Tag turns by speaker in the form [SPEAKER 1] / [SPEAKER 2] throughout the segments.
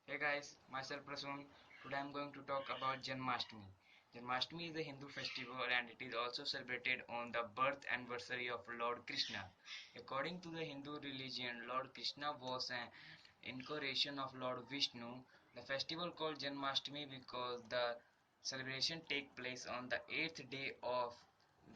[SPEAKER 1] Hey guys, myself Prasoon. Today I'm going to talk about Janmashtami. Janmashtami is a Hindu festival and it is also celebrated on the birth anniversary of Lord Krishna. According to the Hindu religion, Lord Krishna was an incarnation of Lord Vishnu. The festival called Janmashtami because the celebration take place on the 8th day of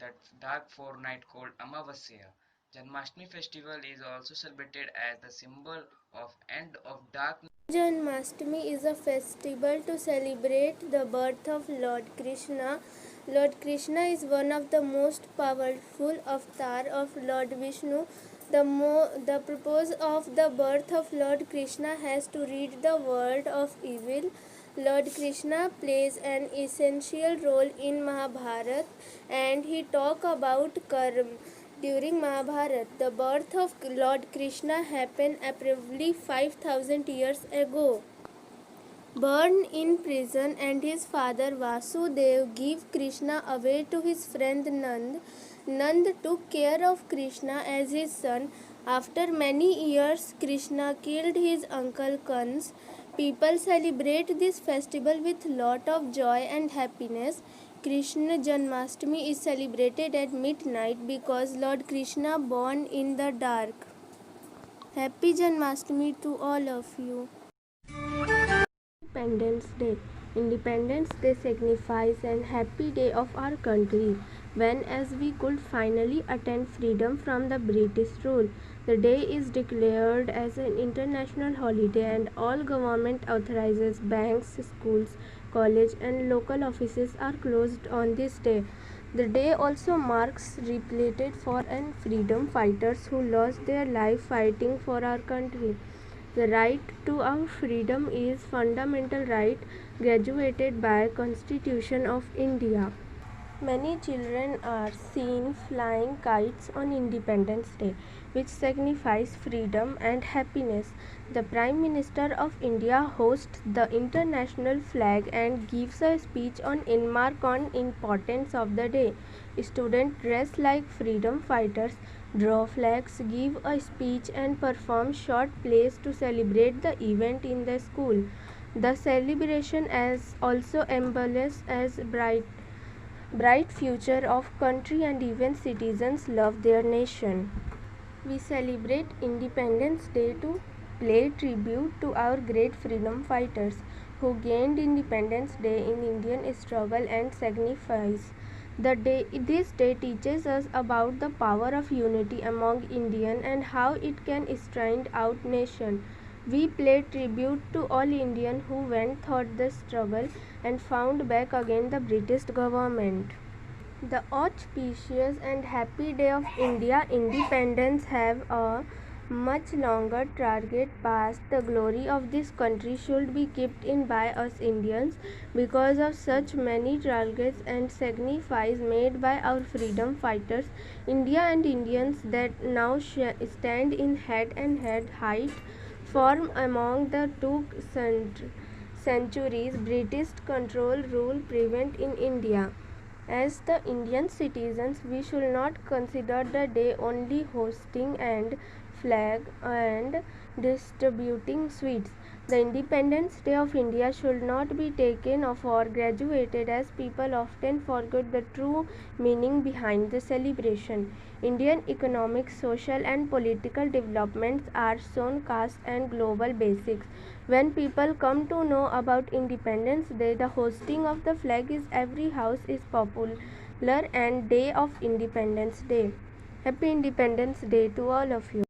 [SPEAKER 1] that dark fortnight called Amavasya. Janmashtami festival is also celebrated as the symbol of end of darkness.
[SPEAKER 2] Janmashtami is a festival to celebrate the birth of Lord Krishna. Lord Krishna is one of the most powerful avatar of Lord Vishnu. The purpose of the birth of Lord Krishna has to rid the world of evil. Lord Krishna plays an essential role in Mahabharata and he talk about karma. During Mahabharata, the birth of Lord Krishna happened approximately 5000 years ago. Born in prison and his father Vasudev gave Krishna away to his friend Nand. Nand took care of Krishna as his son. After many years, Krishna killed his uncle Kans. People celebrate this festival with lot of joy and happiness. Krishna Janmashtami is celebrated at midnight because Lord Krishna born in the dark. Happy Janmashtami to all of you. Independence Day. Independence Day signifies an happy day of our country when as we could finally attain freedom from the British rule. The day is declared as an international holiday and all government authorizes banks, schools, college and local offices are closed on this day. The day also marks repleted for and freedom fighters who lost their life fighting for our country. The right to our freedom is fundamental right graduated by Constitution of India. Many children are seen flying kites on Independence Day, which signifies freedom and happiness. The Prime Minister of India hosts the international flag and gives a speech on remark on importance of the day. Students dress like freedom fighters, draw flags, give a speech and perform short plays to celebrate the event in the school. The celebration as also embellishes as bright future of country and even citizens love their nation. We celebrate Independence Day to pay tribute to our great freedom fighters who gained Independence Day in Indian struggle and sacrifice. This day teaches us about the power of unity among Indian and how it can strengthen our nation. We pay tribute to all Indians who went through the struggle and fought back against the British government. The auspicious and happy day of India independence have a much longer target past. The glory of this country should be kept in by us Indians because of such many targets and sacrifices made by our freedom fighters. India and Indians that now stand in head and head height form among the two centuries British control rule prevent in India. As the Indian citizens, we should not consider the day only hosting and flag and distributing sweets. The Independence Day of India should not be taken for granted as people often forget the true meaning behind the celebration. Indian economic, social and political developments are shown caste and global basics. When people come to know about Independence Day, the hosting of the flag is every house is popular and Day of Independence Day. Happy Independence Day to all of you.